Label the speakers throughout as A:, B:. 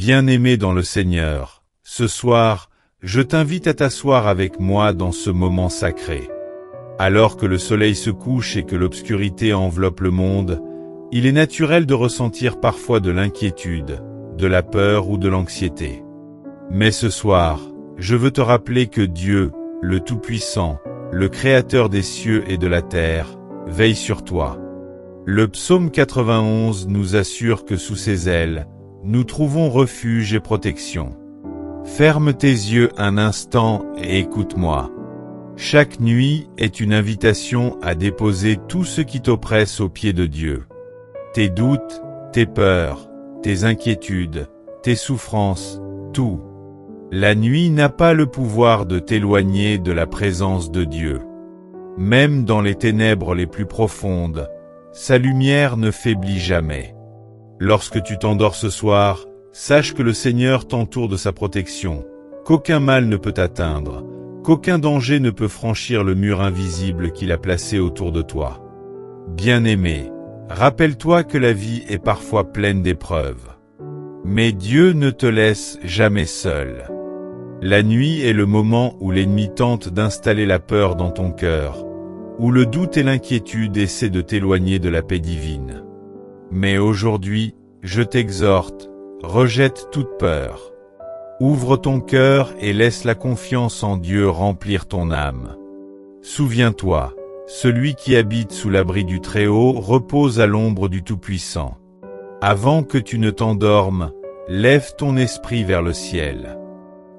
A: Bien-aimé dans le Seigneur, ce soir, je t'invite à t'asseoir avec moi dans ce moment sacré. Alors que le soleil se couche et que l'obscurité enveloppe le monde, il est naturel de ressentir parfois de l'inquiétude, de la peur ou de l'anxiété. Mais ce soir, je veux te rappeler que Dieu, le Tout-Puissant, le Créateur des cieux et de la terre, veille sur toi. Le psaume 91 nous assure que sous ses ailes, nous trouvons refuge et protection. Ferme tes yeux un instant et écoute-moi. Chaque nuit est une invitation à déposer tout ce qui t'oppresse aux pieds de Dieu. Tes doutes, tes peurs, tes inquiétudes, tes souffrances, tout. La nuit n'a pas le pouvoir de t'éloigner de la présence de Dieu. Même dans les ténèbres les plus profondes, sa lumière ne faiblit jamais. Lorsque tu t'endors ce soir, sache que le Seigneur t'entoure de sa protection, qu'aucun mal ne peut t'atteindre, qu'aucun danger ne peut franchir le mur invisible qu'il a placé autour de toi. Bien-aimé, rappelle-toi que la vie est parfois pleine d'épreuves. Mais Dieu ne te laisse jamais seul. La nuit est le moment où l'ennemi tente d'installer la peur dans ton cœur, où le doute et l'inquiétude essaient de t'éloigner de la paix divine. Mais aujourd'hui, je t'exhorte, rejette toute peur. Ouvre ton cœur et laisse la confiance en Dieu remplir ton âme. Souviens-toi, celui qui habite sous l'abri du Très-Haut repose à l'ombre du Tout-Puissant. Avant que tu ne t'endormes, lève ton esprit vers le ciel.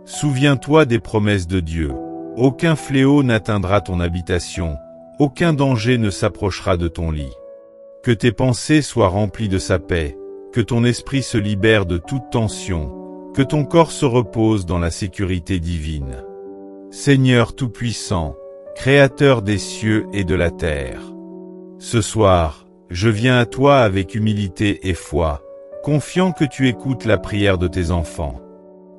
A: Souviens-toi des promesses de Dieu. Aucun fléau n'atteindra ton habitation, aucun danger ne s'approchera de ton lit. Que tes pensées soient remplies de sa paix, que ton esprit se libère de toute tension, que ton corps se repose dans la sécurité divine. Seigneur Tout-Puissant, Créateur des cieux et de la terre. Ce soir, je viens à toi avec humilité et foi, confiant que tu écoutes la prière de tes enfants.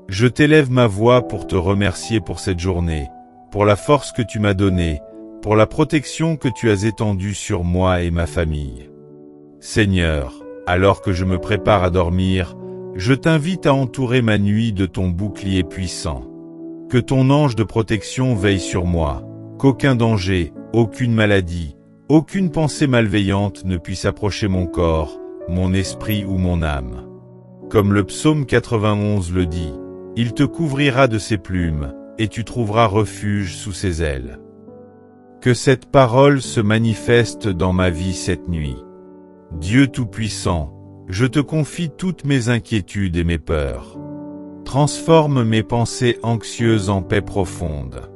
A: Je t'élève ma voix pour te remercier pour cette journée, pour la force que tu m'as donnée, pour la protection que tu as étendue sur moi et ma famille. Seigneur, alors que je me prépare à dormir, je t'invite à entourer ma nuit de ton bouclier puissant. Que ton ange de protection veille sur moi, qu'aucun danger, aucune maladie, aucune pensée malveillante ne puisse approcher mon corps, mon esprit ou mon âme. Comme le psaume 91 le dit, il te couvrira de ses plumes, et tu trouveras refuge sous ses ailes. Que cette parole se manifeste dans ma vie cette nuit. Dieu Tout-Puissant, je te confie toutes mes inquiétudes et mes peurs. Transforme mes pensées anxieuses en paix profonde.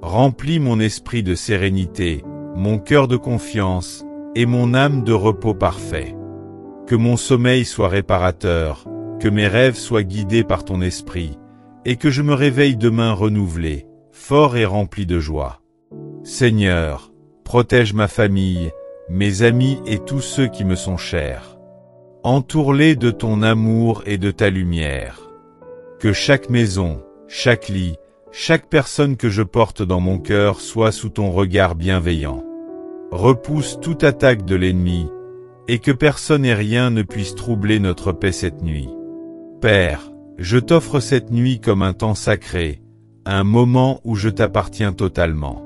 A: Remplis mon esprit de sérénité, mon cœur de confiance, et mon âme de repos parfait. Que mon sommeil soit réparateur, que mes rêves soient guidés par ton esprit, et que je me réveille demain renouvelé, fort et rempli de joie. Seigneur, protège ma famille, mes amis et tous ceux qui me sont chers. Entoure-les de ton amour et de ta lumière. Que chaque maison, chaque lit, chaque personne que je porte dans mon cœur soit sous ton regard bienveillant. Repousse toute attaque de l'ennemi, et que personne et rien ne puisse troubler notre paix cette nuit. Père, je t'offre cette nuit comme un temps sacré, un moment où je t'appartiens totalement.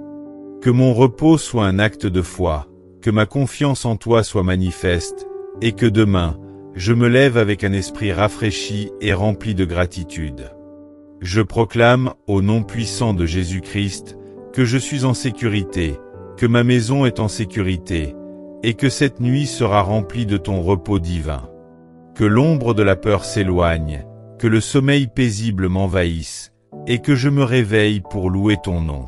A: Que mon repos soit un acte de foi, que ma confiance en toi soit manifeste, et que demain, je me lève avec un esprit rafraîchi et rempli de gratitude. Je proclame, au nom puissant de Jésus-Christ, que je suis en sécurité, que ma maison est en sécurité, et que cette nuit sera remplie de ton repos divin. Que l'ombre de la peur s'éloigne, que le sommeil paisible m'envahisse, et que je me réveille pour louer ton nom.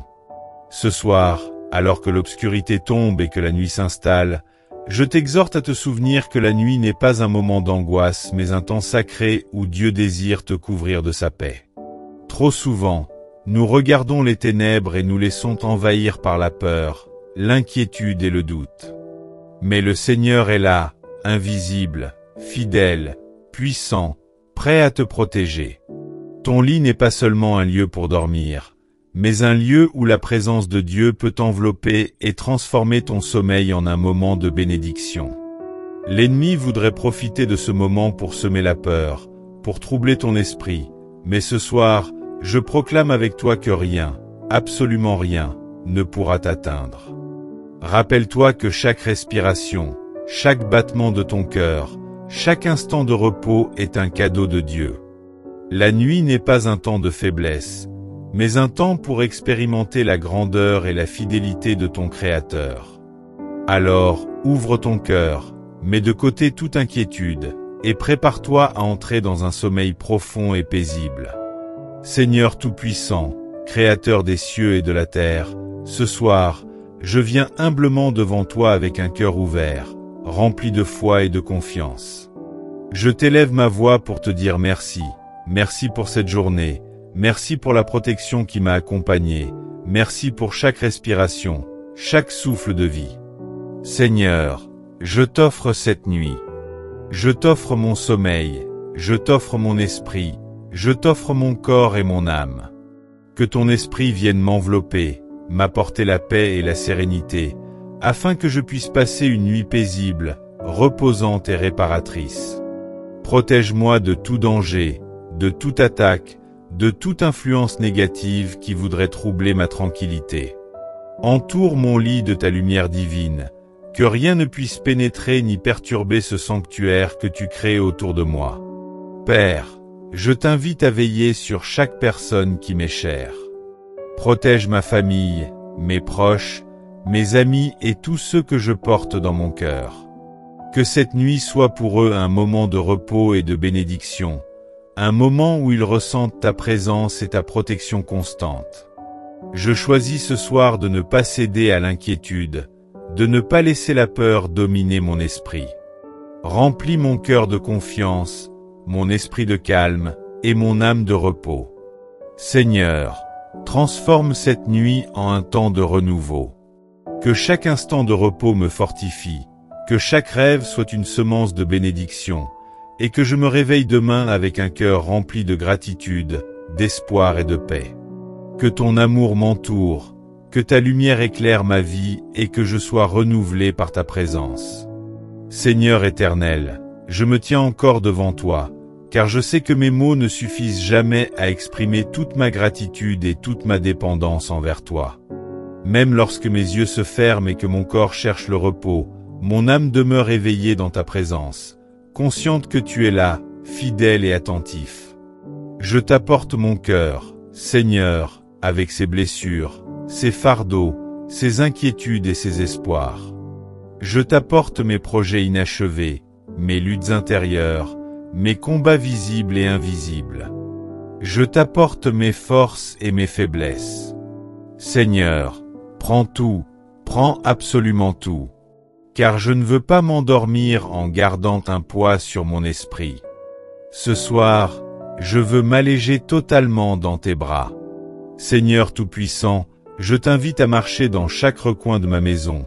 A: Ce soir, alors que l'obscurité tombe et que la nuit s'installe, je t'exhorte à te souvenir que la nuit n'est pas un moment d'angoisse mais un temps sacré où Dieu désire te couvrir de sa paix. Trop souvent, nous regardons les ténèbres et nous laissons envahir par la peur, l'inquiétude et le doute. Mais le Seigneur est là, invisible, fidèle, puissant, prêt à te protéger. Ton lit n'est pas seulement un lieu pour dormir, mais un lieu où la présence de Dieu peut t'envelopper et transformer ton sommeil en un moment de bénédiction. L'ennemi voudrait profiter de ce moment pour semer la peur, pour troubler ton esprit, mais ce soir, je proclame avec toi que rien, absolument rien, ne pourra t'atteindre. Rappelle-toi que chaque respiration, chaque battement de ton cœur, chaque instant de repos est un cadeau de Dieu. La nuit n'est pas un temps de faiblesse, mais un temps pour expérimenter la grandeur et la fidélité de ton Créateur. Alors, ouvre ton cœur, mets de côté toute inquiétude, et prépare-toi à entrer dans un sommeil profond et paisible. Seigneur Tout-Puissant, Créateur des cieux et de la terre, ce soir, je viens humblement devant toi avec un cœur ouvert, rempli de foi et de confiance. Je t'élève ma voix pour te dire merci, merci pour cette journée, merci pour la protection qui m'a accompagné, merci pour chaque respiration, chaque souffle de vie. Seigneur, je t'offre cette nuit. Je t'offre mon sommeil, je t'offre mon esprit, je t'offre mon corps et mon âme. Que ton esprit vienne m'envelopper, m'apporter la paix et la sérénité, afin que je puisse passer une nuit paisible, reposante et réparatrice. Protège-moi de tout danger, de toute attaque, de toute influence négative qui voudrait troubler ma tranquillité. Entoure mon lit de ta lumière divine, que rien ne puisse pénétrer ni perturber ce sanctuaire que tu crées autour de moi. Père, je t'invite à veiller sur chaque personne qui m'est chère. Protège ma famille, mes proches, mes amis et tous ceux que je porte dans mon cœur. Que cette nuit soit pour eux un moment de repos et de bénédiction, un moment où ils ressentent ta présence et ta protection constante. Je choisis ce soir de ne pas céder à l'inquiétude, de ne pas laisser la peur dominer mon esprit. Remplis mon cœur de confiance, mon esprit de calme et mon âme de repos. Seigneur, transforme cette nuit en un temps de renouveau. Que chaque instant de repos me fortifie, que chaque rêve soit une semence de bénédiction, et que je me réveille demain avec un cœur rempli de gratitude, d'espoir et de paix. Que ton amour m'entoure, que ta lumière éclaire ma vie et que je sois renouvelé par ta présence. Seigneur éternel, je me tiens encore devant toi, car je sais que mes mots ne suffisent jamais à exprimer toute ma gratitude et toute ma dépendance envers toi. Même lorsque mes yeux se ferment et que mon corps cherche le repos, mon âme demeure éveillée dans ta présence, consciente que tu es là, fidèle et attentif. Je t'apporte mon cœur, Seigneur, avec ses blessures, ses fardeaux, ses inquiétudes et ses espoirs. Je t'apporte mes projets inachevés, mes luttes intérieures, mes combats visibles et invisibles. Je t'apporte mes forces et mes faiblesses. Seigneur, prends tout, prends absolument tout. Car je ne veux pas m'endormir en gardant un poids sur mon esprit. Ce soir, je veux m'alléger totalement dans tes bras. Seigneur Tout-Puissant, je t'invite à marcher dans chaque recoin de ma maison,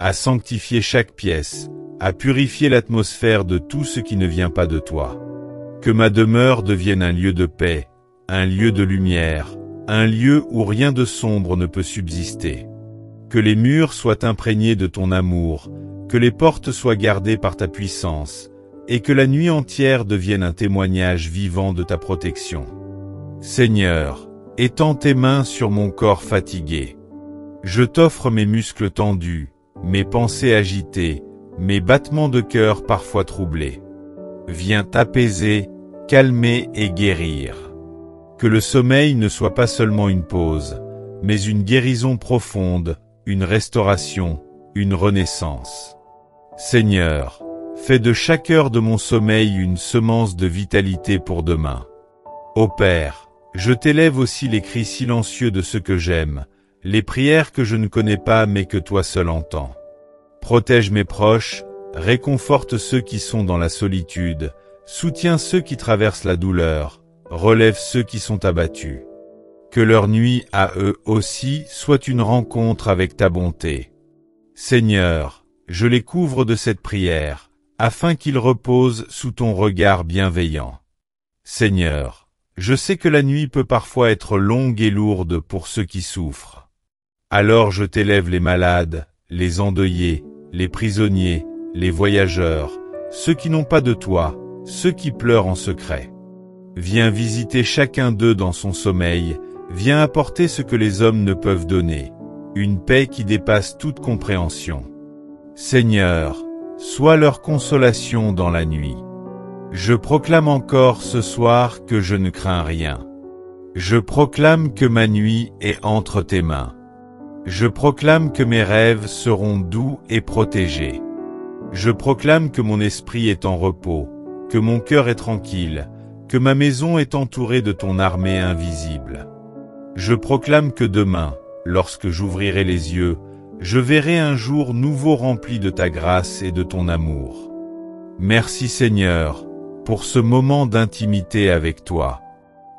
A: à sanctifier chaque pièce, à purifier l'atmosphère de tout ce qui ne vient pas de toi. Que ma demeure devienne un lieu de paix, un lieu de lumière, un lieu où rien de sombre ne peut subsister. Que les murs soient imprégnés de ton amour, que les portes soient gardées par ta puissance, et que la nuit entière devienne un témoignage vivant de ta protection. Seigneur, étends tes mains sur mon corps fatigué. Je t'offre mes muscles tendus, mes pensées agitées, mes battements de cœur parfois troublés. Viens t'apaiser, calmer et guérir. Que le sommeil ne soit pas seulement une pause, mais une guérison profonde, une restauration, une renaissance. Seigneur, fais de chaque heure de mon sommeil une semence de vitalité pour demain. Ô Père, je t'élève aussi les cris silencieux de ceux que j'aime, les prières que je ne connais pas mais que toi seul entends. Protège mes proches, réconforte ceux qui sont dans la solitude, soutiens ceux qui traversent la douleur, relève ceux qui sont abattus. Que leur nuit à eux aussi soit une rencontre avec ta bonté. Seigneur, je les couvre de cette prière, afin qu'ils reposent sous ton regard bienveillant. Seigneur, je sais que la nuit peut parfois être longue et lourde pour ceux qui souffrent. Alors je t'élève les malades, les endeuillés, les prisonniers, les voyageurs, ceux qui n'ont pas de toi, ceux qui pleurent en secret. Viens visiter chacun d'eux dans son sommeil, viens apporter ce que les hommes ne peuvent donner, une paix qui dépasse toute compréhension. Seigneur, sois leur consolation dans la nuit. Je proclame encore ce soir que je ne crains rien. Je proclame que ma nuit est entre tes mains. Je proclame que mes rêves seront doux et protégés. Je proclame que mon esprit est en repos, que mon cœur est tranquille, que ma maison est entourée de ton armée invisible. Je proclame que demain, lorsque j'ouvrirai les yeux, je verrai un jour nouveau rempli de ta grâce et de ton amour. Merci Seigneur, pour ce moment d'intimité avec toi.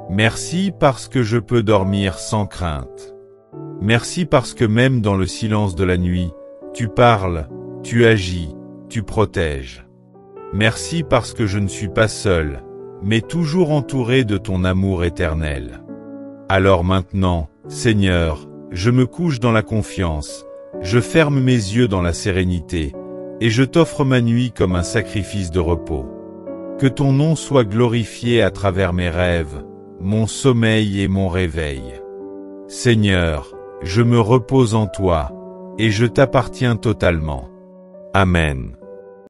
A: Merci parce que je peux dormir sans crainte. Merci parce que même dans le silence de la nuit, tu parles, tu agis, tu protèges. Merci parce que je ne suis pas seul, mais toujours entouré de ton amour éternel. Alors maintenant, Seigneur, je me couche dans la confiance, je ferme mes yeux dans la sérénité, et je t'offre ma nuit comme un sacrifice de repos. Que ton nom soit glorifié à travers mes rêves, mon sommeil et mon réveil. Seigneur, je me repose en toi, et je t'appartiens totalement. Amen.